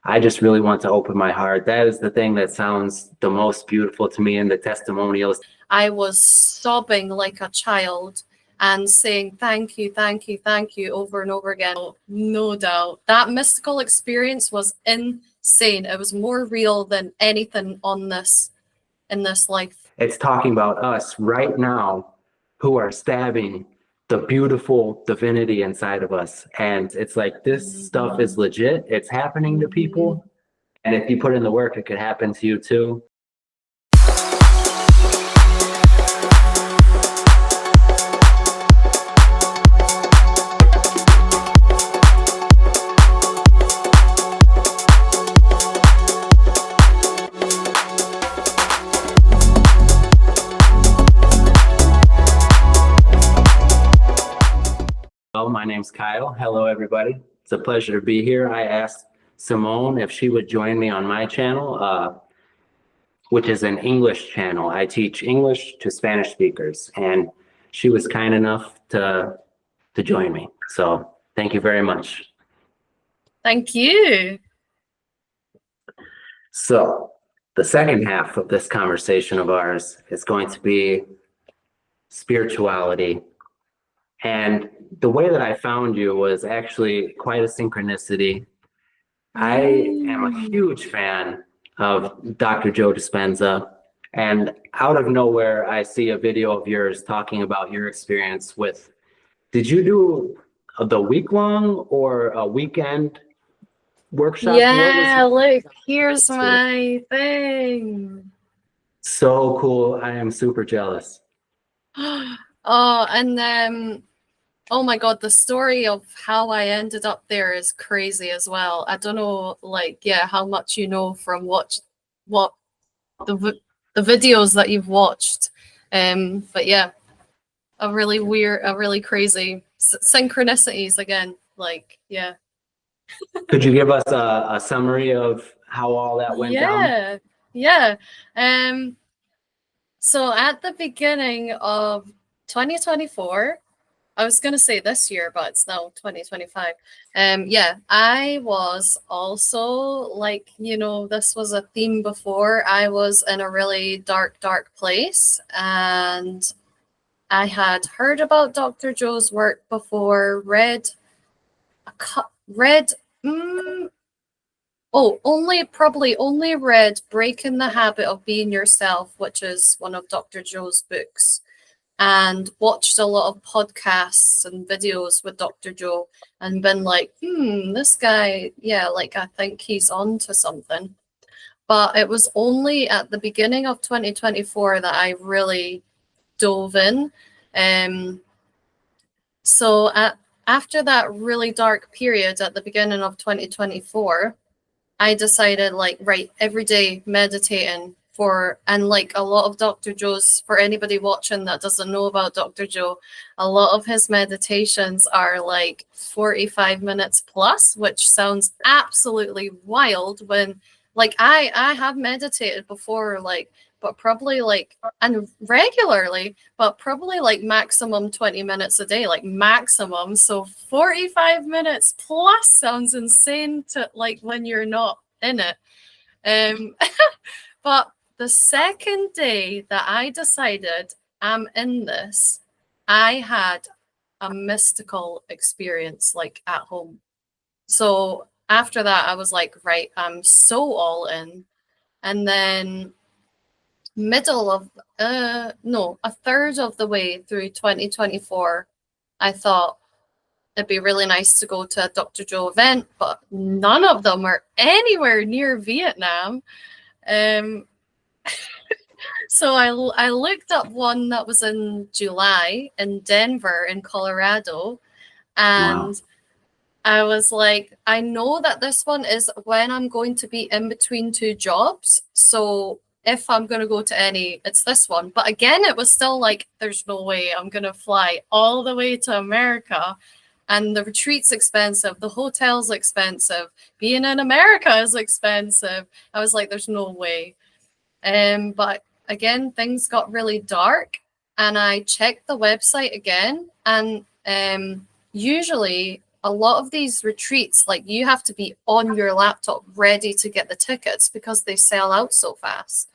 I just really want to open my heart. That is the thing that sounds the most beautiful to me in the testimonials. I was sobbing like a child and saying thank you, thank you, thank you over and over again. No doubt. That mystical experience was insane. It was more real than anything in this life. It's talking about us right now who are stabbing the beautiful divinity inside of us. And it's like, this stuff is legit. It's happening to people. And if you put in the work, it could happen to you too. Well, my name's Kyle. Hello, everybody. It's a pleasure to be here. I asked Simone if she would join me on my channel, which is an English channel. I teach English to Spanish speakers, and she was kind enough to join me. So thank you very much. Thank you. So the second half of this conversation of ours is going to be spirituality. And the way that I found you was actually quite a synchronicity. I am a huge fan of Dr. Joe Dispenza, and out of nowhere, I see a video of yours talking about your experience with, did you do the week-long or a weekend workshop? Yeah, look, here's my thing. So cool. I am super jealous. Oh, and then, oh my God, the story of how I ended up there is crazy as well. I don't know, like, yeah, how much you know from what the videos that you've watched. But yeah, a really weird, a really crazy synchronicities again. Like, yeah. Could you give us a summary of how all that went down? Yeah. So at the beginning of 2024, I was going to say this year, but it's now 2025. Yeah, I was also like, you know, this was a theme before. I was in a really dark place, and I had heard about Dr. Joe's work before, only read Breaking the Habit of Being Yourself, which is one of Dr. Joe's books, and watched a lot of podcasts and videos with Dr. Joe and been like, this guy, yeah, like I think he's on to something. But it was only at the beginning of 2024 that I really dove in. So after that really dark period at the beginning of 2024, I decided, like, right, every day meditating and like a lot of Dr. Joe's, for anybody watching that doesn't know about Dr. Joe, a lot of his meditations are like 45 minutes plus, which sounds absolutely wild when, like, I have meditated before, like, but probably like, and regularly, but probably like maximum 20 minutes a day, like maximum. So 45 minutes plus sounds insane to, like, when you're not in it. But the second day that I decided I'm in this, I had a mystical experience, like, at home. So after that, I was like, right, I'm so all in. And then a third of the way through 2024, I thought it'd be really nice to go to a Dr. Joe event, but none of them are anywhere near Vietnam. So I looked up one that was in July in Denver in Colorado, and wow. I was like, I know that this one is when I'm going to be in between two jobs. So if I'm going to go to any, it's this one. But again, it was still like, there's no way I'm going to fly all the way to America. And the retreat's expensive. The hotel's expensive. Being in America is expensive. I was like, there's no way. But again, things got really dark, and I checked the website again. And usually a lot of these retreats, like you have to be on your laptop ready to get the tickets because they sell out so fast.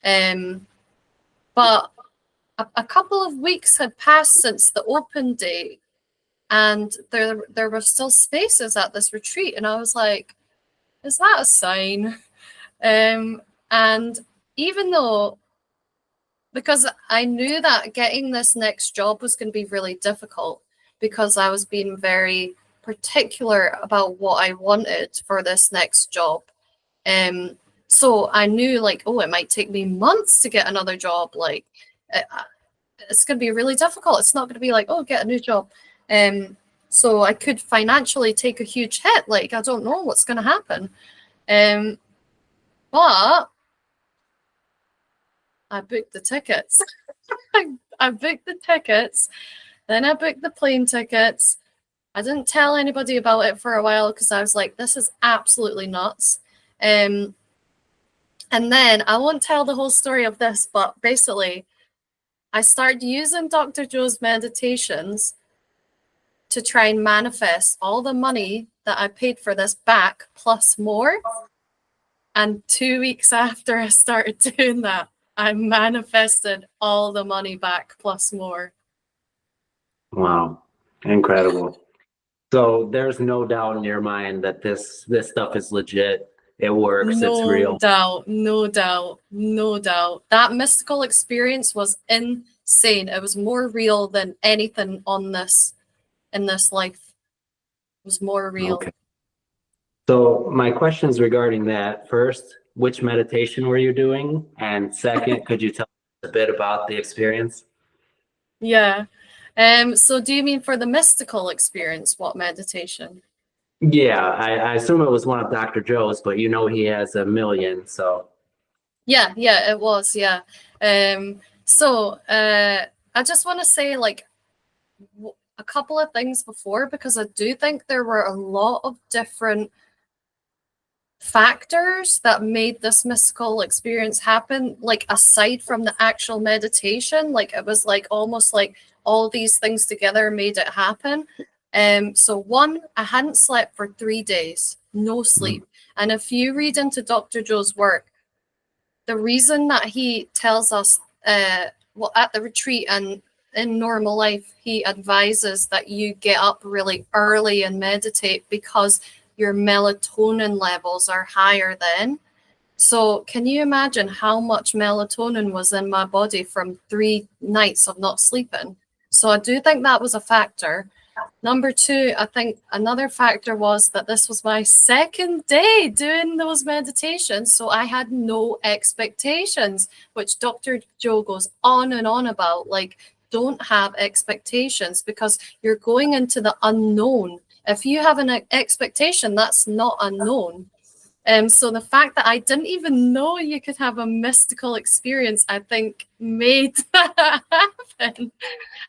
But a couple of weeks had passed since the open date, and there were still spaces at this retreat, and I was like, is that a sign? And even though, because I knew that getting this next job was going to be really difficult, because I was being very particular about what I wanted for this next job. So I knew, like, oh, it might take me months to get another job. Like, it's going to be really difficult. It's not going to be like, oh, get a new job. So I could financially take a huge hit. Like, I don't know what's going to happen. But I booked the tickets. I booked the tickets. Then I booked the plane tickets. I didn't tell anybody about it for a while because I was like, this is absolutely nuts. And then I won't tell the whole story of this, but basically, I started using Dr. Joe's meditations to try and manifest all the money that I paid for this back plus more. And 2 weeks after I started doing that, I manifested all the money back plus more. Wow. Incredible. So there's no doubt in your mind that this stuff is legit. It works. It's real. No doubt. That mystical experience was insane. It was more real than anything in this life. It was more real. Okay. So my questions regarding that: first, which meditation were you doing? And second, could you tell us a bit about the experience? Yeah. So do you mean for the mystical experience, what meditation? Yeah, I assume it was one of Dr. Joe's, but you know he has a million, so. Yeah, it was, yeah. So I just want to say, like, a couple of things before, because I do think there were a lot of different factors that made this mystical experience happen, like aside from the actual meditation. Like, it was like almost like all these things together made it happen. So one, I hadn't slept for 3 days, no sleep. And if you read into Dr. Joe's work, the reason that he tells us, well, at the retreat and in normal life, he advises that you get up really early and meditate because your melatonin levels are higher then. So can you imagine how much melatonin was in my body from 3 nights of not sleeping? So I do think that was a factor. Number two, I think another factor was that this was my second day doing those meditations. So I had no expectations, which Dr. Joe goes on and on about. Like, don't have expectations because you're going into the unknown. If you have an expectation, that's not unknown. So the fact that I didn't even know you could have a mystical experience, I think made that happen.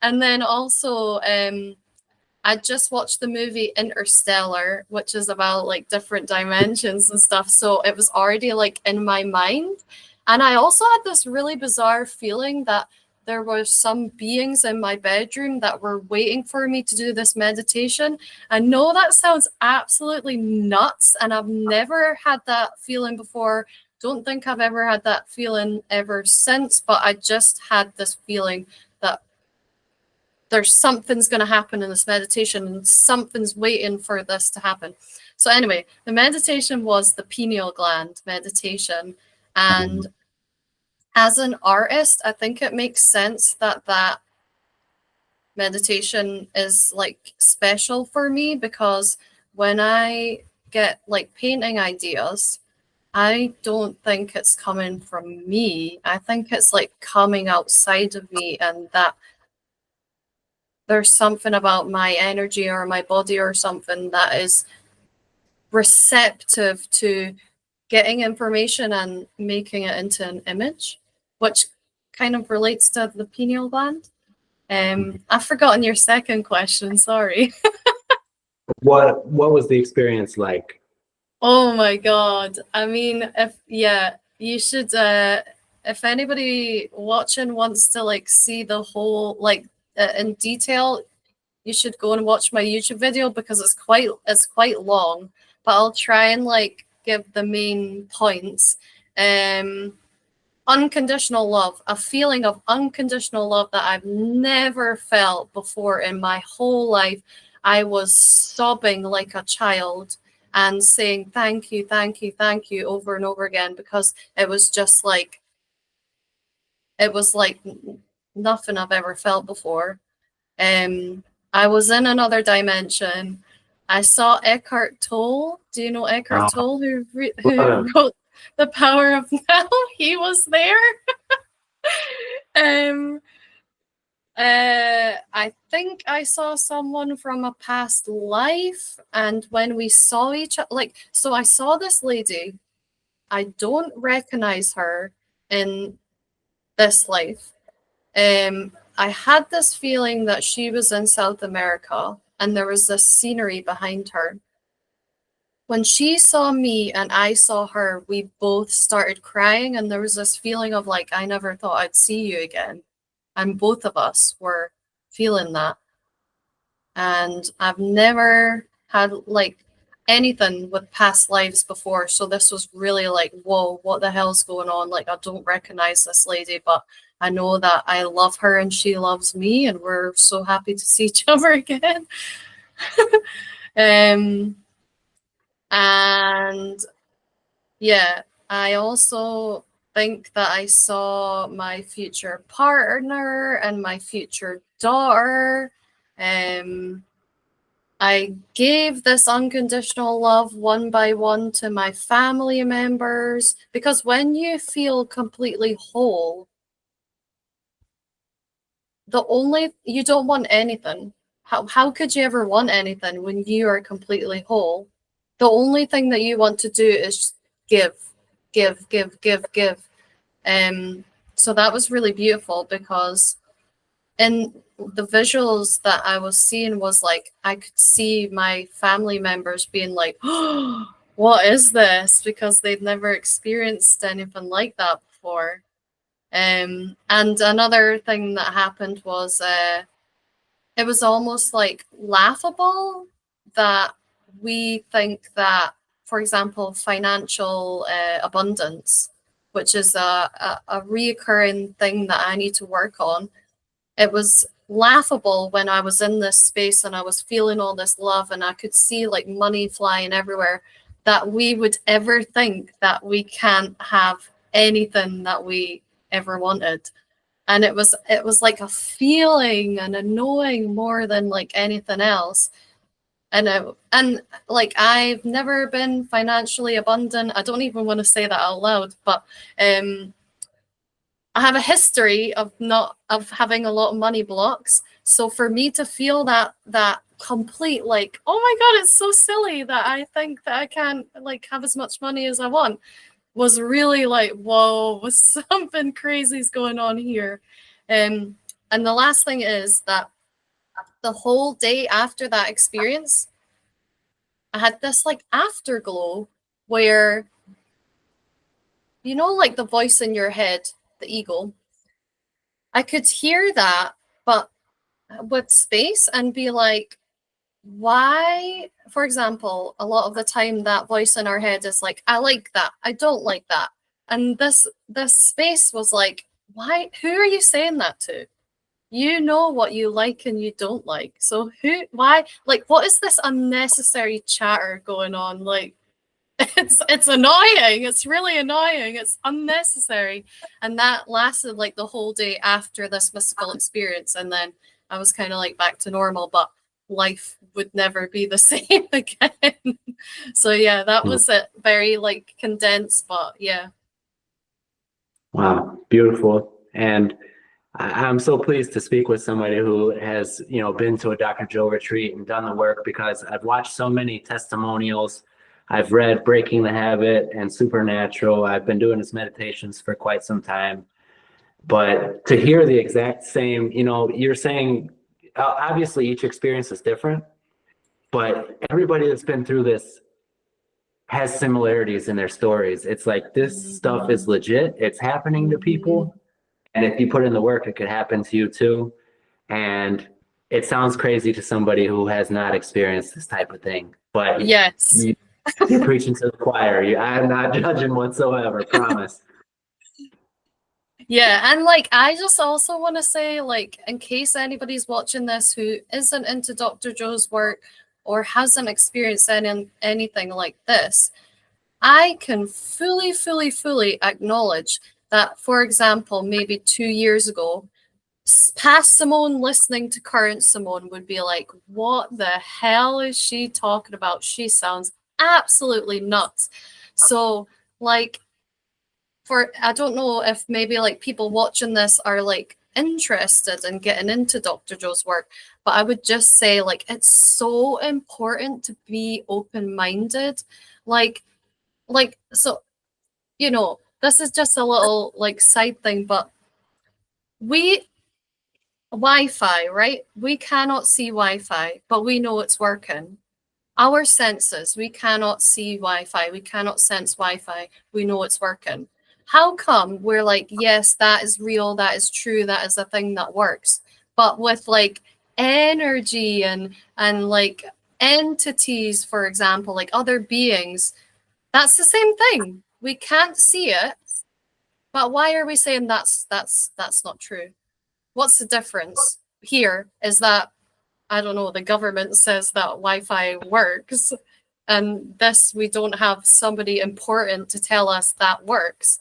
And then also, I just watched the movie Interstellar, which is about like different dimensions and stuff. So it was already like in my mind. And I also had this really bizarre feeling that there were some beings in my bedroom that were waiting for me to do this meditation. I know that sounds absolutely nuts, and I've never had that feeling before. Don't think I've ever had that feeling ever since, but I just had this feeling that there's something's going to happen in this meditation and something's waiting for this to happen. So anyway, the meditation was the pineal gland meditation. And as an artist, I think it makes sense that that meditation is like special for me, because when I get like painting ideas, I don't think it's coming from me. I think it's like coming outside of me, and that there's something about my energy or my body or something that is receptive to getting information and making it into an image, which kind of relates to the pineal gland. I've forgotten your second question, sorry. What was the experience like? Oh my God. I mean, you should, if anybody watching wants to like see the whole, like in detail, you should go and watch my YouTube video because it's quite long, but I'll try and like give the main points. Unconditional love, a feeling of unconditional love that I've never felt before in my whole life. I was sobbing like a child and saying thank you, thank you, thank you over and over again, because it was just like, it was like nothing I've ever felt before. I was in another dimension. I saw Eckhart Tolle. Do you know Eckhart Tolle, who wrote The Power of Now? He was there. I think I saw someone from a past life, and when we saw each other, like, so I saw this lady. I don't recognize her in this life. I had this feeling that she was in South America and there was this scenery behind her. When she saw me and I saw her, we both started crying, and there was this feeling of like, I never thought I'd see you again. And both of us were feeling that. And I've never had like anything with past lives before. So this was really like, whoa, what the hell's going on? Like, I don't recognize this lady, but I know that I love her and she loves me, and we're so happy to see each other again. And yeah, I also think that I saw my future partner and my future daughter. I gave this unconditional love one by one to my family members, because when you feel completely whole, you don't want anything. How could you ever want anything when you are completely whole? The only thing that you want to do is give. So that was really beautiful, because in the visuals that I was seeing was like, I could see my family members being like, oh, what is this? Because they'd never experienced anything like that before. And another thing that happened was it was almost like laughable that we think that, for example, financial abundance, which is a reoccurring thing that I need to work on. It was laughable when I was in this space and I was feeling all this love and I could see like money flying everywhere, that we would ever think that we can't have anything that we ever wanted. And it was like a feeling and a knowing more than like anything else. And like, I've never been financially abundant. I don't even want to say that out loud, but I have a history of having a lot of money blocks. So for me to feel that complete, like, oh my God, it's so silly that I think that I can't like have as much money as I want, was really like, whoa, something crazy is going on here. And the last thing is that the whole day after that experience, I had this like afterglow where, you know, like the voice in your head, the ego, I could hear that, but with space, and be like, why, for example, a lot of the time that voice in our head is like, I like that, I don't like that. And this space was like, why, who are you saying that to? You know what you like and you don't like. So why, like, what is this unnecessary chatter going on? Like, it's annoying. It's really annoying. It's unnecessary. And that lasted like the whole day after this mystical experience. And then I was kind of like back to normal, but life would never be the same again. So yeah, that was it. Very like condensed, but yeah. Wow, beautiful. And I'm so pleased to speak with somebody who has, you know, been to a Dr. Joe retreat and done the work, because I've watched so many testimonials. I've read Breaking the Habit and Supernatural. I've been doing his meditations for quite some time. But to hear the exact same, you know, you're saying, obviously each experience is different, but everybody that's been through this has similarities in their stories. It's like, this stuff is legit. It's happening to people. And if you put in the work, it could happen to you too. And it sounds crazy to somebody who has not experienced this type of thing, but Yes. you, you're preaching to the choir. I'm not judging whatsoever, promise. Yeah, and like I just also want to say, like, in case anybody's watching this who isn't into Dr. Joe's work or hasn't experienced anything like this, I can fully acknowledge that, for example, maybe 2 years ago, past Simone listening to current Simone would be like, what the hell is she talking about? She sounds absolutely nuts. So, like, I don't know if maybe like people watching this are like interested in getting into Dr. Joe's work, but I would just say like it's so important to be open-minded. Like so this is just a little like side thing, but we Wi-Fi, right? We cannot see Wi-Fi, but we know it's working. Our senses, we cannot see Wi-Fi, we cannot sense Wi-Fi, we know it's working. How come we're like, yes, that is real, that is true, that is a thing that works, but with like energy and like entities, for example, like other beings, that's the same thing. We can't see it, but why are we saying that's not true? What's the difference here is that, I don't know, the government says that Wi-Fi works, and this we don't have somebody important to tell us that works.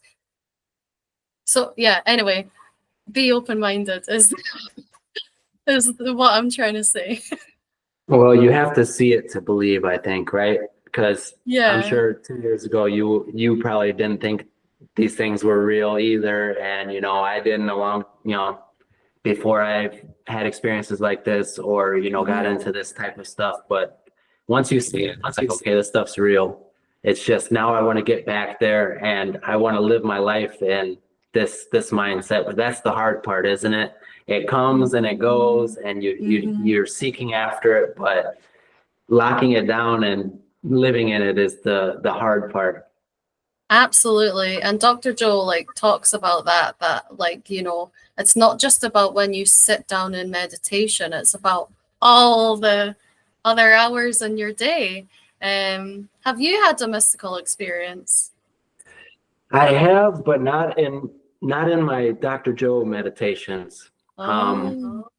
So yeah, anyway, be open-minded is what I'm trying to say. Well, you have to see it to believe, I think, right? Because I'm Yeah. sure 2 years ago you probably didn't think these things were real either, and I didn't along before I've had experiences like this or got into this type of stuff. But once you see it, it's like, okay, this stuff's real. It's just now I want to get back there and I want to live my life in this mindset. But that's the hard part, isn't it? It comes and it goes, and you're seeking after it, but locking it down and living in it is the hard part. Absolutely. And Dr. Joe like talks about that like, it's not just about when you sit down in meditation, it's about all the other hours in your day. Have you had a mystical experience? I have, but not in my Dr. Joe meditations. Um, Oh,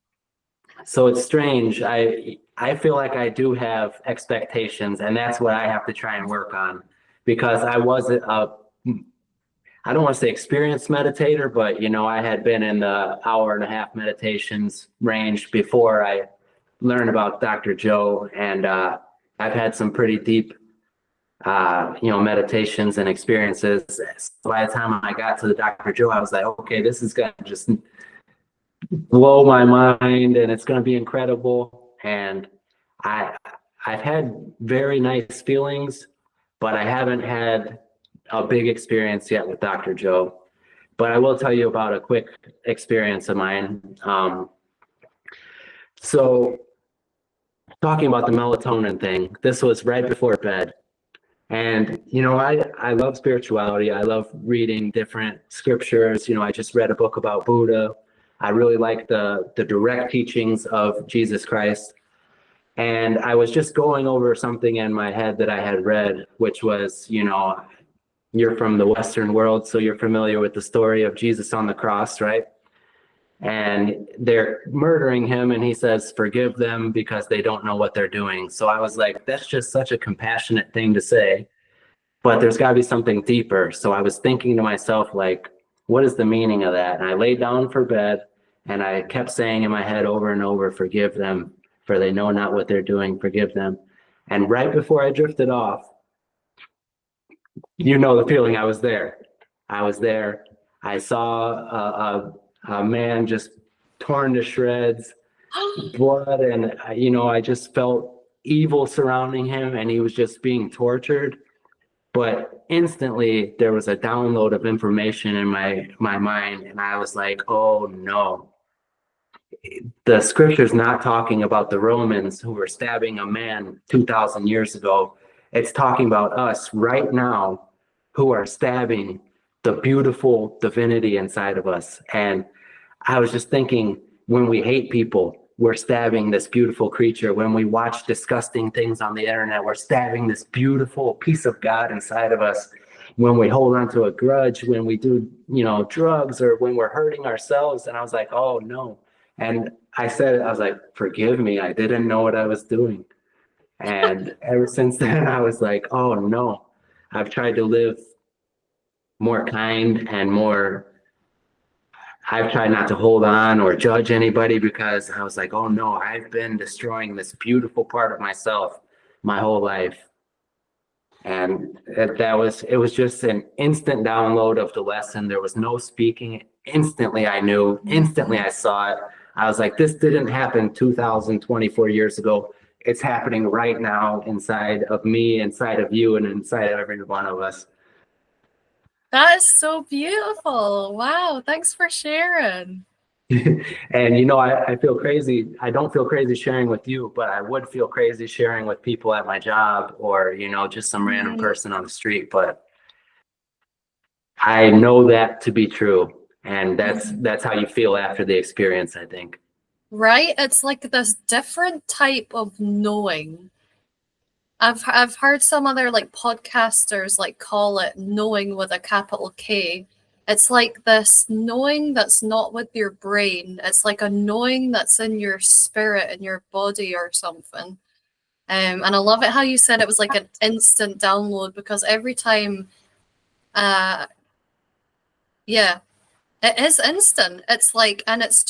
so it's strange. I feel like I do have expectations, and that's what I have to try and work on because I wasn't I don't want to say experienced meditator, but I had been in the hour and a half meditations range before I learned about Dr. Joe, and I've had some pretty deep meditations and experiences. So by the time I got to the Dr. Joe, I was like, okay, this is gonna just blow my mind and it's gonna be incredible. And I I've had very nice feelings, but I haven't had a big experience yet with Dr. Joe. But I will tell you about a quick experience of mine. So talking about the melatonin thing, this was right before bed. And I love spirituality. I love reading different scriptures. I just read a book about Buddha. I really like the direct teachings of Jesus Christ. And I was just going over something in my head that I had read, which was, you're from the Western world, so you're familiar with the story of Jesus on the cross, right? And they're murdering him, and he says, "Forgive them because they don't know what they're doing." So I was like, that's just such a compassionate thing to say, but there's got to be something deeper. So I was thinking to myself, like, what is the meaning of that? And I laid down for bed and I kept saying in my head over and over, "Forgive them, for they know not what they're doing. Forgive them." And right before I drifted off, the feeling. I was there. I was there. I saw a man just torn to shreds, blood, and I just felt evil surrounding him, and he was just being tortured. But instantly there was a download of information in my mind, and I was like, oh no, the scripture's not talking about the Romans who were stabbing a man 2,000 years ago. It's talking about us right now who are stabbing the beautiful divinity inside of us. And I was just thinking, when we hate people, we're stabbing this beautiful creature. When we watch disgusting things on the internet, we're stabbing this beautiful piece of God inside of us. When we hold on to a grudge, when we do, drugs, or when we're hurting ourselves. And I was like, oh no. And I was like, forgive me. I didn't know what I was doing. And ever since then, I was like, oh no, I've tried to live more kind and more. I've tried not to hold on or judge anybody, because I was like, oh no, I've been destroying this beautiful part of myself my whole life. And it was just an instant download of the lesson. There was no speaking. Instantly I knew, instantly I saw it. I was like, this didn't happen 2024 years ago. It's happening right now inside of me, inside of you, and inside of every one of us. That is so beautiful. Wow. Thanks for sharing. And I feel crazy. I don't feel crazy sharing with you, but I would feel crazy sharing with people at my job, or, just some random person on the street. But I know that to be true. And that's how you feel after the experience, I think. Right? It's like this different type of knowing. I've heard some other like podcasters like call it knowing with a capital K. It's like this knowing that's not with your brain. It's like a knowing that's in your spirit and your body or something. And I love it how you said it was like an instant download, because every time, yeah, it is instant. It's like, and it's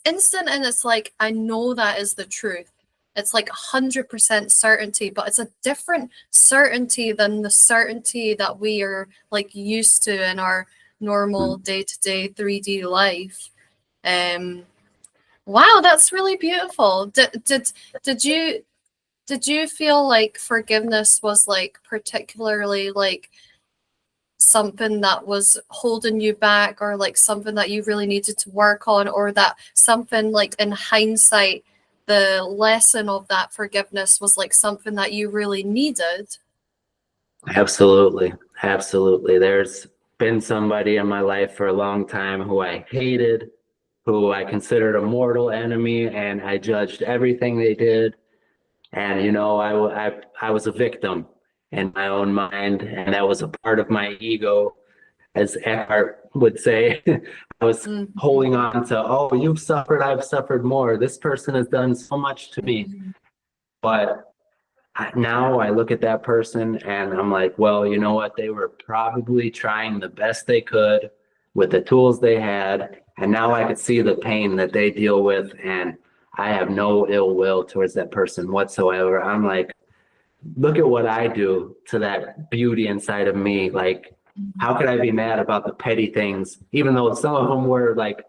instant, and it's like, I know that is the truth. It's like 100% certainty, but it's a different certainty than the certainty that we are like used to in our normal day-to-day 3D life. Wow, that's really beautiful. Did you feel like forgiveness was like particularly like something that was holding you back, or like something that you really needed to work on, or that something like in hindsight, the lesson of that forgiveness was like something that you really needed? Absolutely. Absolutely. There's been somebody in my life for a long time who I hated, who I considered a mortal enemy, and I judged everything they did. And, I was a victim in my own mind, and that was a part of my ego, as Eckhart would say. I was holding on to, oh, you've suffered, I've suffered more. This person has done so much to me. But now I look at that person and I'm like, well, you know what? They were probably trying the best they could with the tools they had. And now I could see the pain that they deal with. And I have no ill will towards that person whatsoever. I'm like, look at what I do to that beauty inside of me. Like, how could I be mad about the petty things, even though some of them were like a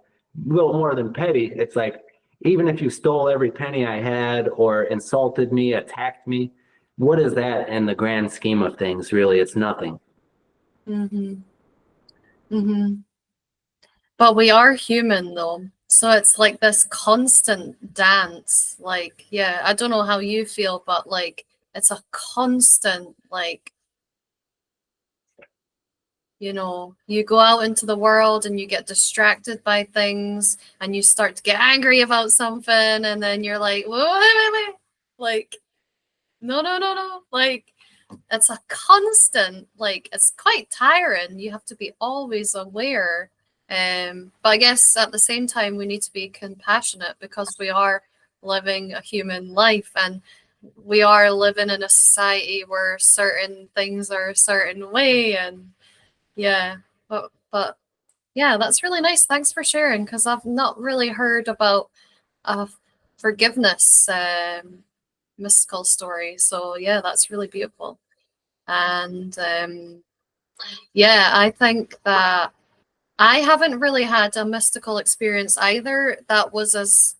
little more than petty? It's like, even if you stole every penny I had, or insulted me, attacked me, what is that in the grand scheme of things? Really, it's nothing. But we are human though. So it's like this constant dance. Like, yeah, I don't know how you feel, but like it's a constant, like, you go out into the world and you get distracted by things and you start to get angry about something, and then you're like, wait. Like, no. Like, it's a constant, like, it's quite tiring. You have to be always aware. But I guess at the same time, we need to be compassionate, because we are living a human life, and we are living in a society where certain things are a certain way. And yeah, but yeah, that's really nice. Thanks for sharing, because I've not really heard about a forgiveness mystical story. So yeah, that's really beautiful. And yeah, I think that I haven't really had a mystical experience either that was as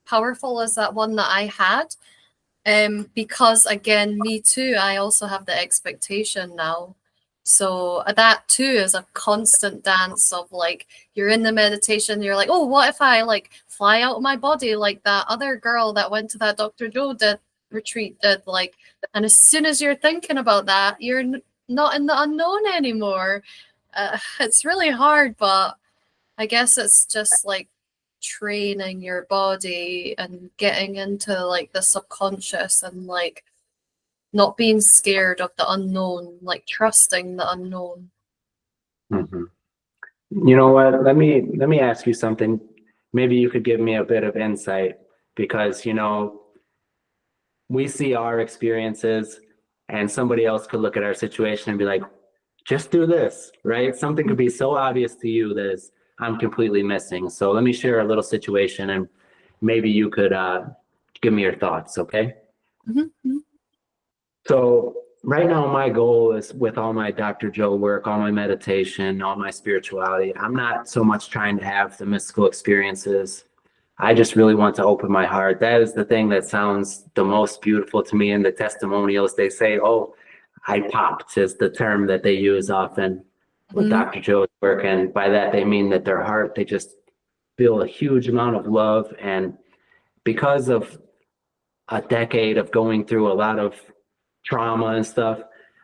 powerful as that one that I had. Because again, me too, I also have the expectation now. So that too is a constant dance of like, you're in the meditation, you're like, oh, what if I like fly out of my body like that other girl that went to that Dr. Joe retreat did, like, and as soon as you're thinking about that, you're not in the unknown anymore. It's really hard, but I guess it's just like training your body and getting into like the subconscious and like not being scared of the unknown, like trusting the unknown. Hmm. You know what? Let me ask you something. Maybe you could give me a bit of insight because, we see our experiences and somebody else could look at our situation and be like, just do this, right? Something could be so obvious to you that is I'm completely missing. So let me share a little situation and maybe you could give me your thoughts, okay? Mm-hmm. So right now my goal is with all my Dr. Joe work, all my meditation, all my spirituality, I'm not so much trying to have the mystical experiences. I just really want to open my heart. That is the thing that sounds the most beautiful to me in the testimonials. They say, oh, I popped is the term that they use often with Mm-hmm. Dr. Joe's work. And by that, they mean that their heart, they just feel a huge amount of love. And because of a decade of going through a lot of trauma and stuff,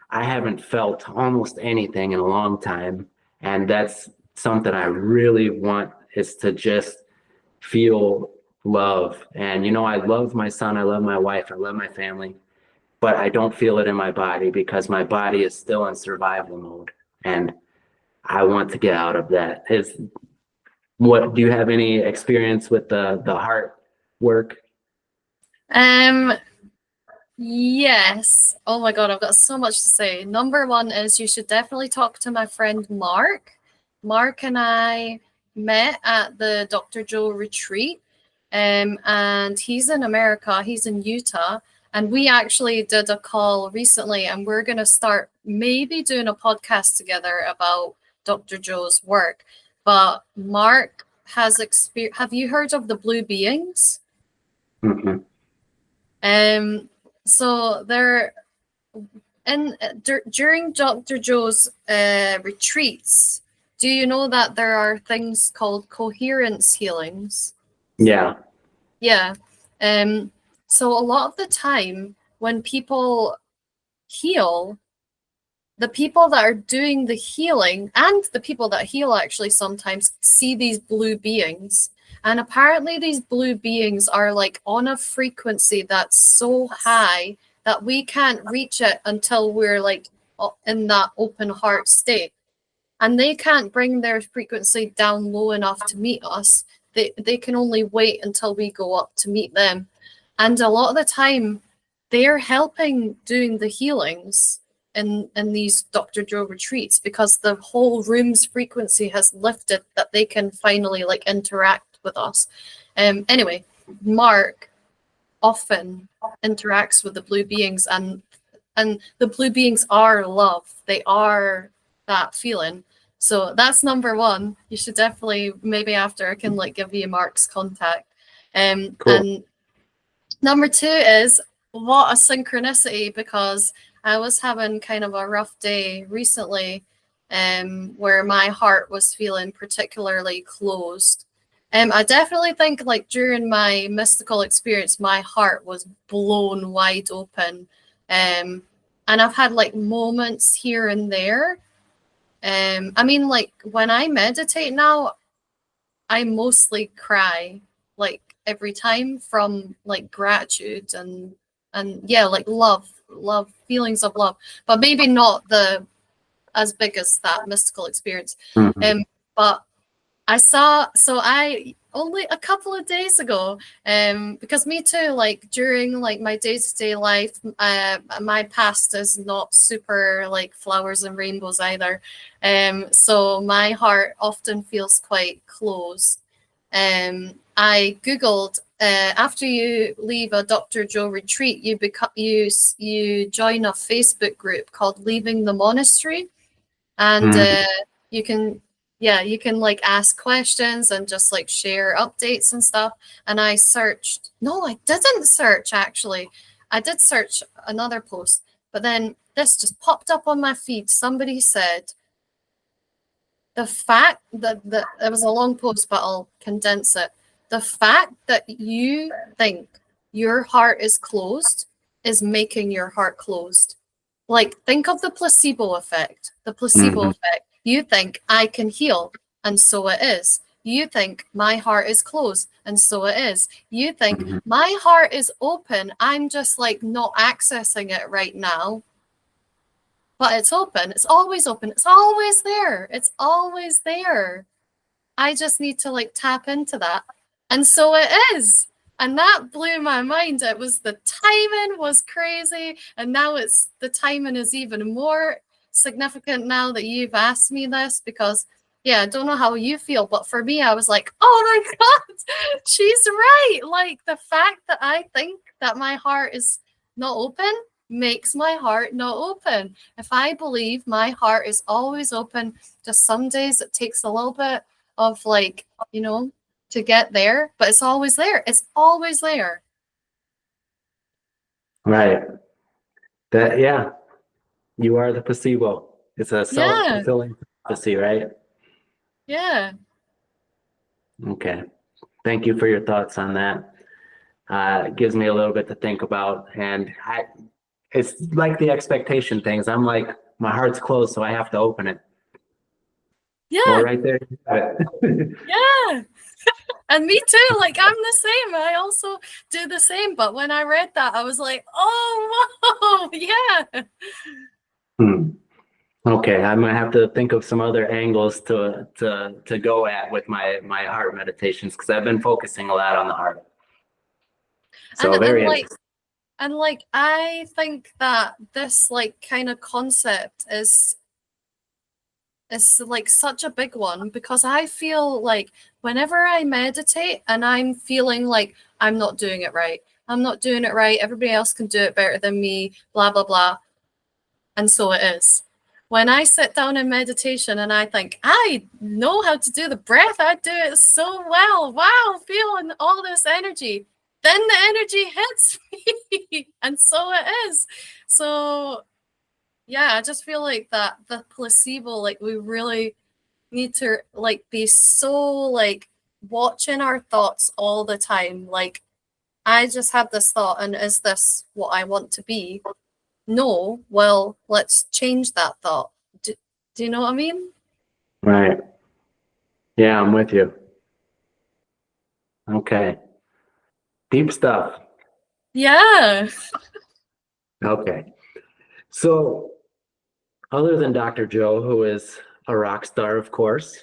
I haven't felt almost anything in a long time. And that's something I really want is to just feel love. And, I love my son, I love my wife, I love my family, but I don't feel it in my body because my body is still in survival mode. And I want to get out of that. Do you have any experience with the heart work? Um, yes. Oh my God, I've got so much to say. Number one is you should definitely talk to my friend Mark. Mark and I met at the Dr. Joe retreat. And he's in America, he's in Utah. And we actually did a call recently, and we're going to start maybe doing a podcast together about Dr. Joe's work. But Mark has experience. Have you heard of the blue beings? Mhm. So they're during Dr. Joe's retreats. Do you know that there are things called coherence healings? Yeah. Yeah. So a lot of the time when people heal, the people that are doing the healing and the people that heal actually sometimes see these blue beings. And apparently these blue beings are like on a frequency that's so high that we can't reach it until we're like in that open heart state. And they can't bring their frequency down low enough to meet us. They can only wait until we go up to meet them. And a lot of the time they're helping doing the healings in these Dr. Joe retreats because the whole room's frequency has lifted that they can finally like interact with us. Anyway, Mark often interacts with the blue beings, and the blue beings are love. They are that feeling. So that's number one. You should definitely, maybe after I can like give you Mark's contact. Cool. And number two is what a synchronicity, because I was having kind of a rough day recently, where my heart was feeling particularly closed. I definitely think like during my mystical experience, my heart was blown wide open. And I've had like moments here and there. I mean, like when I meditate now, I mostly cry like every time from like gratitude and yeah, like love, feelings of love, but maybe not the as big as that mystical experience. Mhm. But I only a couple of days ago, because me too, like during like my day-to-day life, my past is not super like flowers and rainbows either. So my heart often feels quite closed. I Googled, after you leave a Dr. Joe retreat, you join a Facebook group called Leaving the Monastery, and Mhm. you can you can like ask questions and just like share updates and stuff. And I searched, no, I didn't search actually. I did search another post, but then this just popped up on my feed. Somebody said the fact that it was a long post, but I'll condense it. The fact that you think your heart is closed is making your heart closed. Like, think of the placebo effect. The placebo Mhm. effect. You think I can heal, and so it is. You think my heart is closed, and so it is. You think Mhm. my heart is open, I'm just like not accessing it right now. But it's open. It's always open. It's always there. It's always there. I just need to like tap into that. And so it is. And that blew my mind. It was the timing was crazy. And now it's the timing is even more significant now that you've asked me this, because yeah, I don't know how you feel, but for me, I was like, oh my God, she's right. Like the fact that I think that my heart is not open makes my heart not open. If I believe my heart is always open, just some days it takes a little bit of like, you know, to get there, but it's always there. It's always there. Right. That, yeah, you are the placebo. It's a Yeah. self-fulfilling prophecy, right? Yeah. Okay. Thank you for your thoughts on that. It gives me a little bit to think about. And it's like the expectation things. I'm like, my heart's closed, so I have to open it. Well, Yeah. right there. You have it. Yeah. And me too. Like I'm the same. I also do the same. But when I read that, I was like, oh, whoa, yeah. Hmm. Okay, I'm gonna have to think of some other angles to go at with my heart meditations because I've been focusing a lot on the heart. So And very like interesting. and like I think that this like kind of concept is like such a big one, because I feel like whenever I meditate and I'm feeling like I'm not doing it right, I'm not doing it right, everybody else can do it better than me, blah, blah, blah. And so it is. When I sit down in meditation and I think, I know how to do the breath, I do it so well. Wow, feeling all this energy. Then the energy hits me. And so it is. So yeah, I just feel like that the placebo, like we really need to like be so like watching our thoughts all the time. Like I just had this thought, and is this what I want to be? No. Well, let's change that thought. Do you know what I mean? Right. Yeah, I'm with you. Okay. Deep stuff. Yeah. Okay. So other than Dr. Joe, who is a rock star, of course,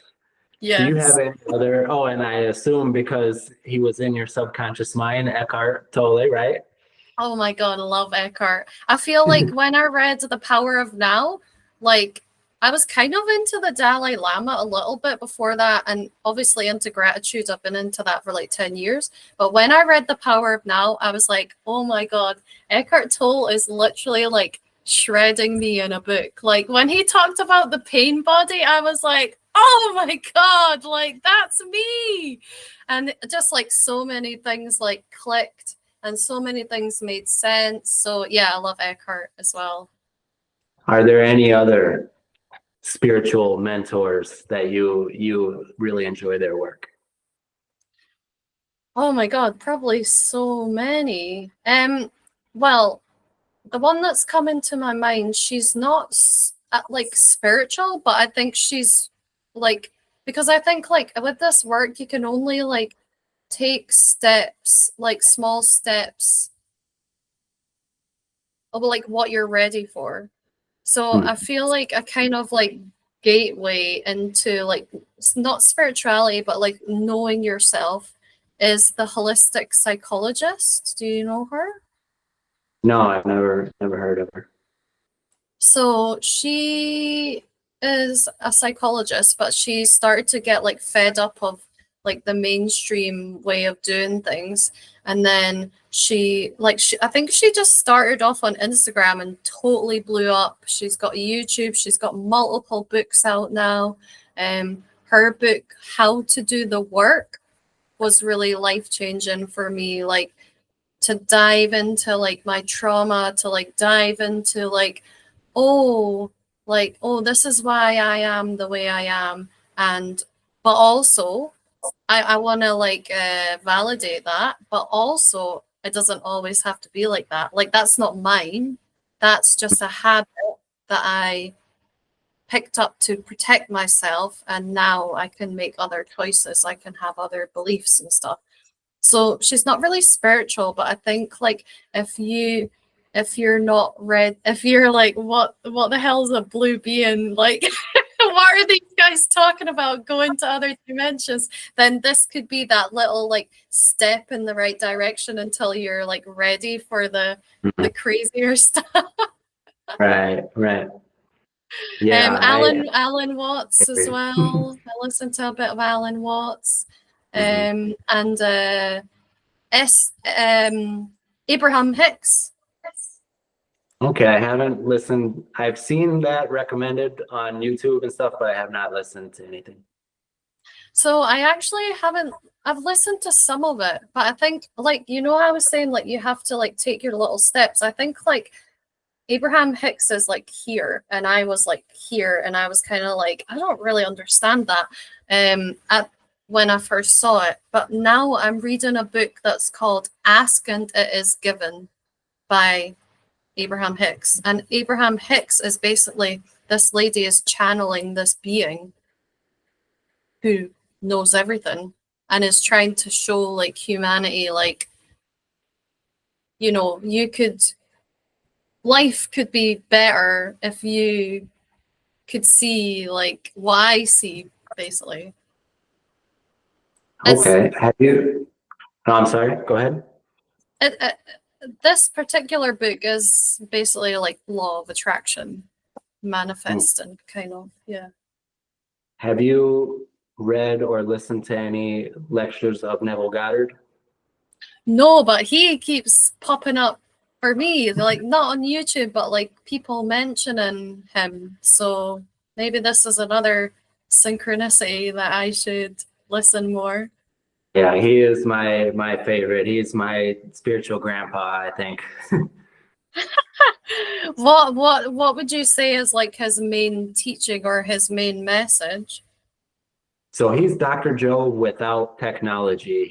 do you have Yes. any other? Oh, and I assume because he was in your subconscious mind, Eckhart Tolle, right? Oh my God, I love Eckhart. I feel like when I read The Power of Now, like I was kind of into the Dalai Lama a little bit before that, and obviously into gratitude. I've been into that for like 10 years. But when I read The Power of Now, I was like, oh my God, Eckhart Tolle is literally like shredding me in a book. Like when he talked about the pain body, I was like, oh my God, like that's me. And just like so many things like clicked and so many things made sense. So yeah, I love Eckhart as well. Are there any other spiritual mentors that you really enjoy their work? Oh my God, probably so many. Well, the one that's coming to my mind, she's not like spiritual, but I think she's like, because I think like with this work, you can only like take steps, like small steps of like what you're ready for. So Hmm. I feel like a kind of like gateway into like not spirituality, but like knowing yourself is the holistic psychologist. Do you know her? No, I've never heard of her. So she is a psychologist, but she started to get like fed up of like the mainstream way of doing things. And then I think she just started off on Instagram and totally blew up. She's got YouTube, she's got multiple books out now. Her book, How to Do the Work, was really life changing for me. Like to dive into like my trauma, to like dive into oh, oh, this is why I am the way I am. And, but also, I want to validate that, but also, it doesn't always have to be like that. Like, that's not mine. That's just a habit that I picked up to protect myself, and now I can make other choices. I can have other beliefs and stuff. So she's not really spiritual, but I think like if you're not read, if you're like, what the hell is a blue being? Like, what are these guys talking about going to other dimensions? Then this could be that little like step in the right direction until you're like ready for the crazier stuff. Right. Yeah, Alan Watts as well. I listened to a bit of Alan Watts. And Abraham Hicks. Okay, I haven't listened. I've seen that recommended on YouTube and stuff, but I have not listened to anything. So I actually haven't. I've listened to some of it, but I think like I was saying like you have to like take your little steps. I think like Abraham Hicks is like here, and I was like here, and I was kind of like I don't really understand that. When I first saw it, but now I'm reading a book that's called Ask and It Is Given by Abraham Hicks. And Abraham Hicks is basically, this lady is channeling this being who knows everything and is trying to show like humanity, like, life could be better if you could see like what I see, basically. Okay. Have you? Oh, I'm sorry. Go ahead. This particular book is basically like law of attraction, manifest, and kind of, yeah. Have you read or listened to any lectures of Neville Goddard? No, but he keeps popping up for me, like not on YouTube, but like people mentioning him. So maybe this is another synchronicity that I should listen more. Yeah, he is my favorite. He's my spiritual grandpa, I think. What would you say is like his main teaching or his main message? So he's Dr. Joe without technology.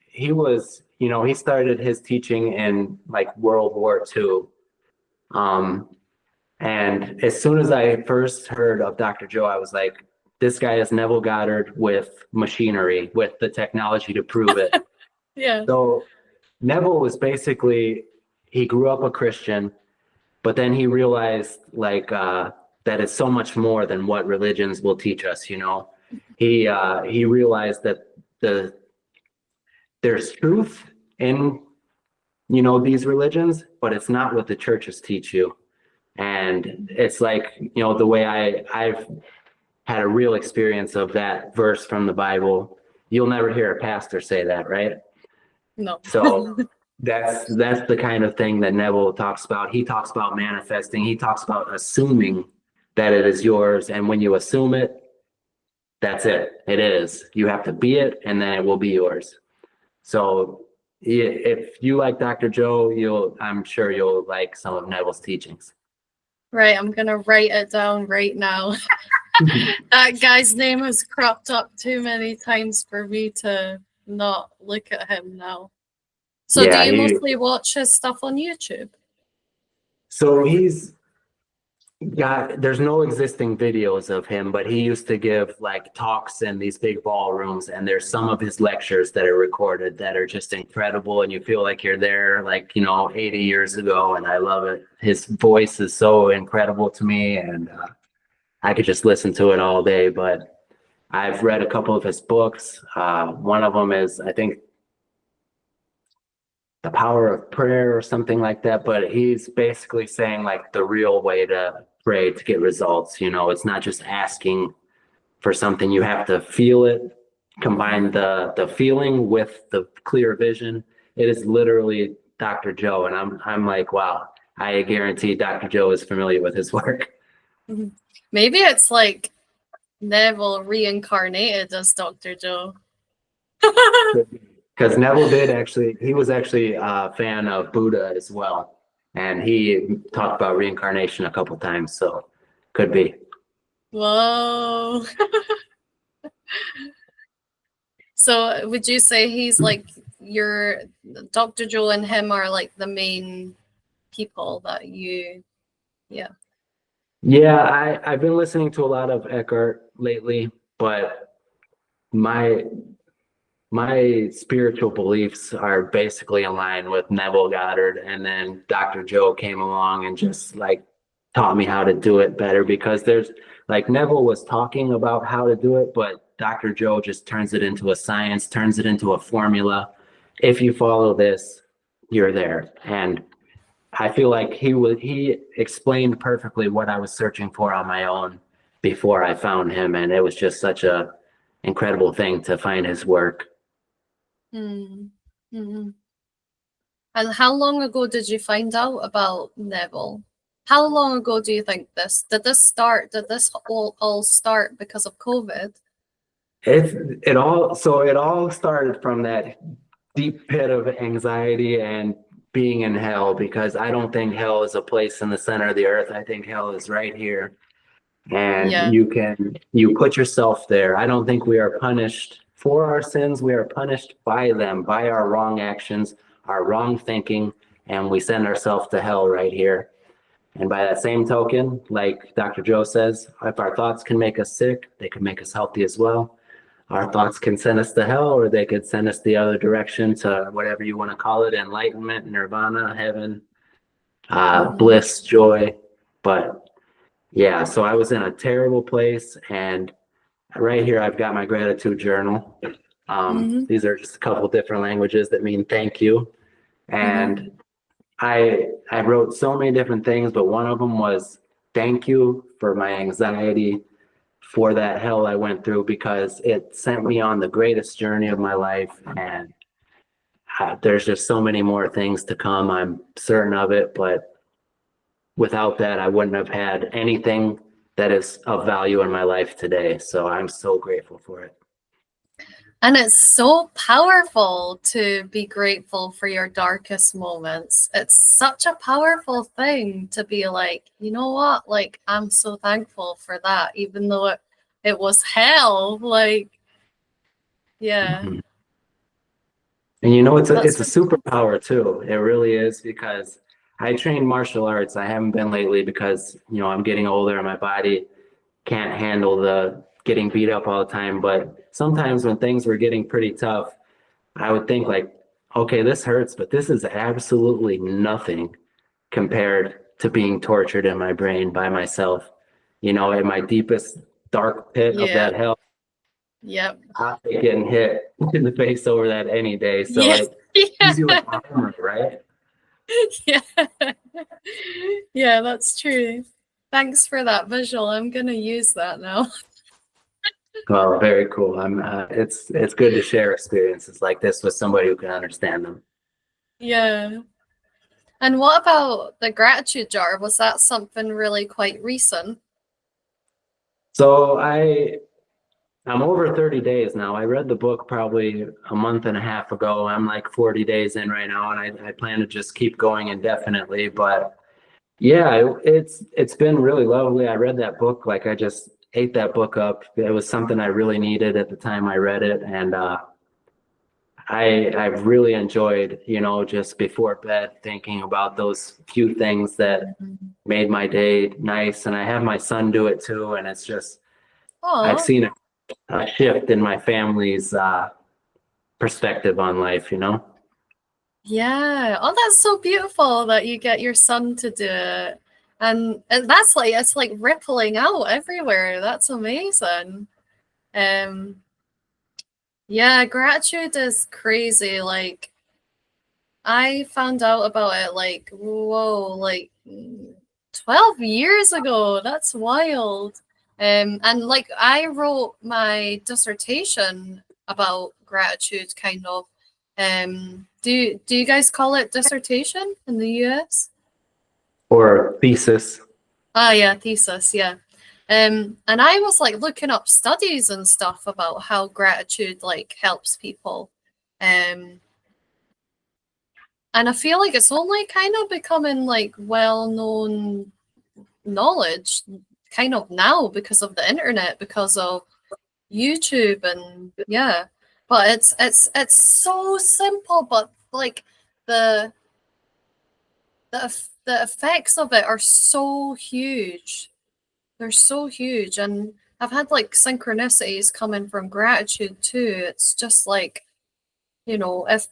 He was, he started his teaching in like World War II. And as soon as I first heard of Dr. Joe, I was like, this guy is Neville Goddard with machinery, with the technology to prove it. Yeah. So Neville was basically, he grew up a Christian, but then he realized like that it's so much more than what religions will teach us. He realized that there's truth in these religions, but it's not what the churches teach you. And it's like the way I've had a real experience of that verse from the Bible. You'll never hear a pastor say that, right? No. So that's the kind of thing that Neville talks about. He talks about manifesting. He talks about assuming that it is yours, and when you assume it, that's it. It is. You have to be it, and then it will be yours. So if you like Dr. Joe, I'm sure you'll like some of Neville's teachings. Right, I'm gonna write it down right now. That guy's name has cropped up too many times for me to not look at him now. So Yeah, do you mostly watch his stuff on YouTube? So there's no existing videos of him, but he used to give like talks in these big ballrooms, and there's some of his lectures that are recorded that are just incredible, and you feel like you're there like 80 years ago, and I love it. His voice is so incredible to me, and I could just listen to it all day. But I've read a couple of his books. One of them is, I think, The Power of Prayer or something like that, but he's basically saying like the real way to pray to get results. It's not just asking for something. You have to feel it, combine the feeling with the clear vision. It is literally Dr. Joe, and I'm like, wow, I guarantee Dr. Joe is familiar with his work. Maybe it's like Neville reincarnated as Dr. Joe. Because Neville he was actually a fan of Buddha as well. And he talked about reincarnation a couple times, so could be. Whoa. So would you say he's like your Dr. Joe and him are like the main people that you, yeah. Yeah, I've been listening to a lot of Eckhart lately, but my my spiritual beliefs are basically aligned with Neville Goddard, and then Dr. Joe came along and just like taught me how to do it better because there's like Neville was talking about how to do it, but Dr. Joe just turns it into a science, turns it into a formula. If you follow this, you're there. And I feel like he explained perfectly what I was searching for on my own before I found him, and it was just such a incredible thing to find his work. Hmm. Hmm. And how long ago did you find out about Neville? How long ago do you think this did this start? Did this all start because of COVID? It all started from that deep pit of anxiety and being in hell because I don't think hell is a place in the center of the earth. I think hell is right here. And Yeah. you put yourself there. I don't think we are punished for our sins. We are punished by them, by our wrong actions, our wrong thinking, and we send ourselves to hell right here. And by that same token, like Dr. Joe says, if our thoughts can make us sick, they can make us healthy as well. Our thoughts can send us to hell, or they could send us the other direction to whatever you want to call it, enlightenment, nirvana, heaven, Hmm. bliss, joy. But yeah, so I was in a terrible place, and right here I've got my gratitude journal. Hmm. These are just a couple different languages that mean thank you. Hmm. And I wrote so many different things, but one of them was thank you for my anxiety, for that hell I went through because it sent me on the greatest journey of my life. And there's just so many more things to come. I'm certain of it, but without that, I wouldn't have had anything that is of value in my life today. So I'm so grateful for it. And it's so powerful to be grateful for your darkest moments. It's such a powerful thing to be like, you know what? Like, I'm so thankful for that, even though it was hell. Like, yeah, Mhm. And you know, that's it's a superpower too. It really is because I train martial arts. I haven't been lately because, you know, I'm getting older and my body can't handle the getting beat up all the time. But sometimes when things were getting pretty tough, I would think like, okay, this hurts, but this is absolutely nothing compared to being tortured in my brain by myself. You know, in my deepest dark pit of yeah, that hell, yep, I'm getting hit in the face over that any day. So yeah, it yeah, gives you like armor, right? yeah, yeah, that's true. Thanks for that visual. I'm gonna use that now. Well, very cool. It's good to share experiences like this with somebody who can understand them. Yeah. And what about the gratitude jar? Was that something really quite recent? So I'm over 30 days now. I read the book probably a month and a half ago. I'm like 40 days in right now, and I plan to just keep going indefinitely. But yeah, it's been really lovely. I read that book like I just ate that book up. It was something I really needed at the time I read it, and I've really enjoyed, you know, just before bed thinking about those few things that Mhm. made my day nice. And I have my son do it too, and it's just I've Oh, seen a shift in my family's perspective on life, you know? yeah. Oh, that's so beautiful that you get your son to do it. And that's like it's like rippling out everywhere. That's amazing. Um, yeah, gratitude is crazy. Like I found out about it like, whoa, like 12 years ago. That's wild. And like I wrote my dissertation about gratitude kind of. Do you guys call it dissertation in the US? Or thesis. Ah, yeah, thesis, yeah. And I was like looking up studies and stuff about how gratitude like helps people. Um, and I feel like it's only kind of becoming like well-known knowledge kind of now because of the internet, because of YouTube and yeah. But it's so simple, but like the the effects of it are so huge. They're so huge. And I've had like synchronicities coming from gratitude too. It's just like, you know, if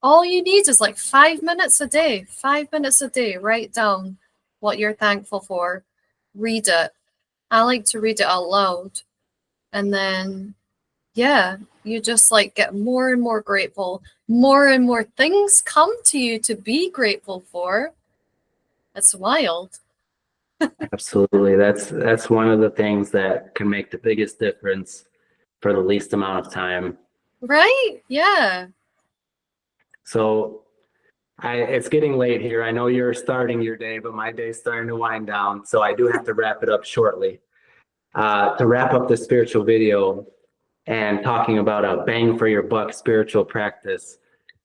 all you need is like 5 minutes a day, 5 minutes a day, write down what you're thankful for, read it. I like to read it out loud. And then, yeah, you just like get more and more grateful. More and more things come to you to be grateful for. It's wild. Absolutely. That's one of the things that can make the biggest difference for the least amount of time. Right? Yeah. So it's getting late here. I know you're starting your day, but my day's starting to wind down. So I do have to wrap it up shortly. To wrap up the spiritual video and talking about a bang for your buck spiritual practice,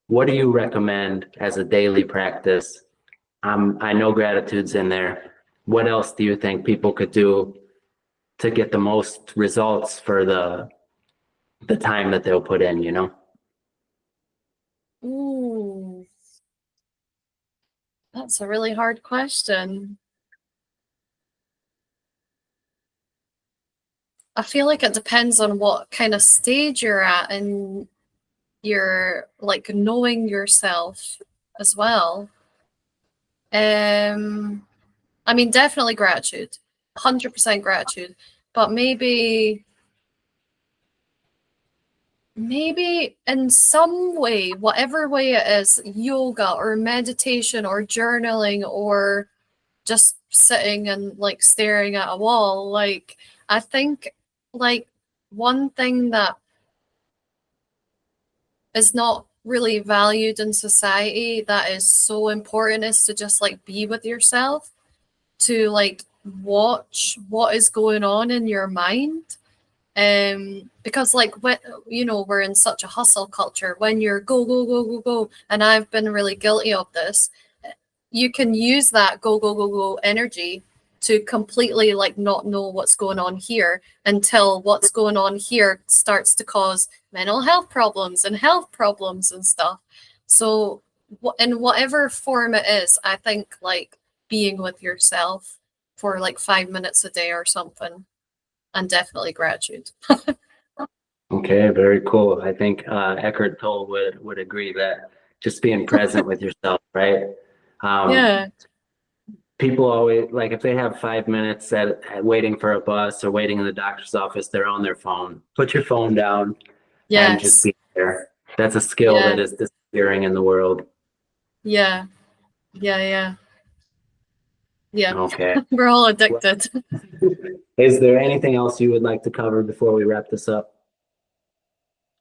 what do you recommend as a daily practice? I know gratitude's in there. What else do you think people could do to get the most results for the time that they'll put in, you know? Ooh, that's a really hard question. I feel like it depends on what kind of stage you're at and you're like knowing yourself as well. I mean, definitely gratitude, 100% gratitude, but maybe in some way, whatever way it is, yoga or meditation or journaling or just sitting and like staring at a wall. Like, I think like one thing that is not really valued in society that is so important is to just like be with yourself, to like watch what is going on in your mind. Because like when you know we're in such a hustle culture, when you're go go go go go, and I've been really guilty of this, you can use that go go go go energy to completely like not know what's going on here until what's going on here starts to cause mental health problems and stuff. So in whatever form it is, I think like being with yourself for like 5 minutes a day or something, and definitely gratitude. Okay, very cool. I think Eckhart Tolle would agree that just being present with yourself, right? Yeah. People always like if they have 5 minutes at waiting for a bus or waiting in the doctor's office, they're on their phone. Put your phone down and just Yes. be there. That's a skill that Yeah. is disappearing in the world. Yeah. Yeah. Yeah. Yeah. Okay. We're all Well, addicted. is there anything else you would like to cover before we wrap this up?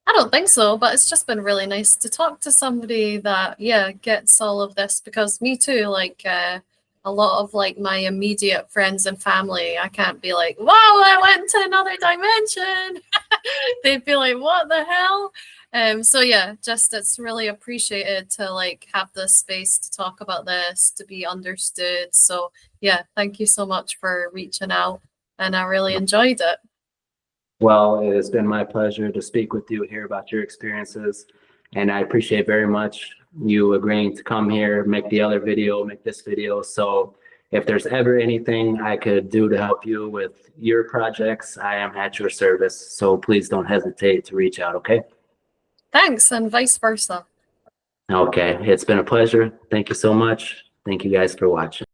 I don't think so, but it's just been really nice to talk to somebody that, yeah, gets all of this, because me too, like a lot of like my immediate friends and family, I can't be like, wow, I went to another dimension. They'd be like, what the hell? So yeah, just it's really appreciated to like have this space to talk about this, to be understood. So yeah, thank you so much for reaching out, and I really enjoyed it. Well, it has been my pleasure to speak with you, hear about your experiences, and I appreciate very much you agreeing to come here, make this video. So if there's ever anything I could do to help you with your projects, I am at your service. So please don't hesitate to reach out, okay? Thanks, and vice versa. Okay, it's been a pleasure. Thank you so much. Thank you guys for watching.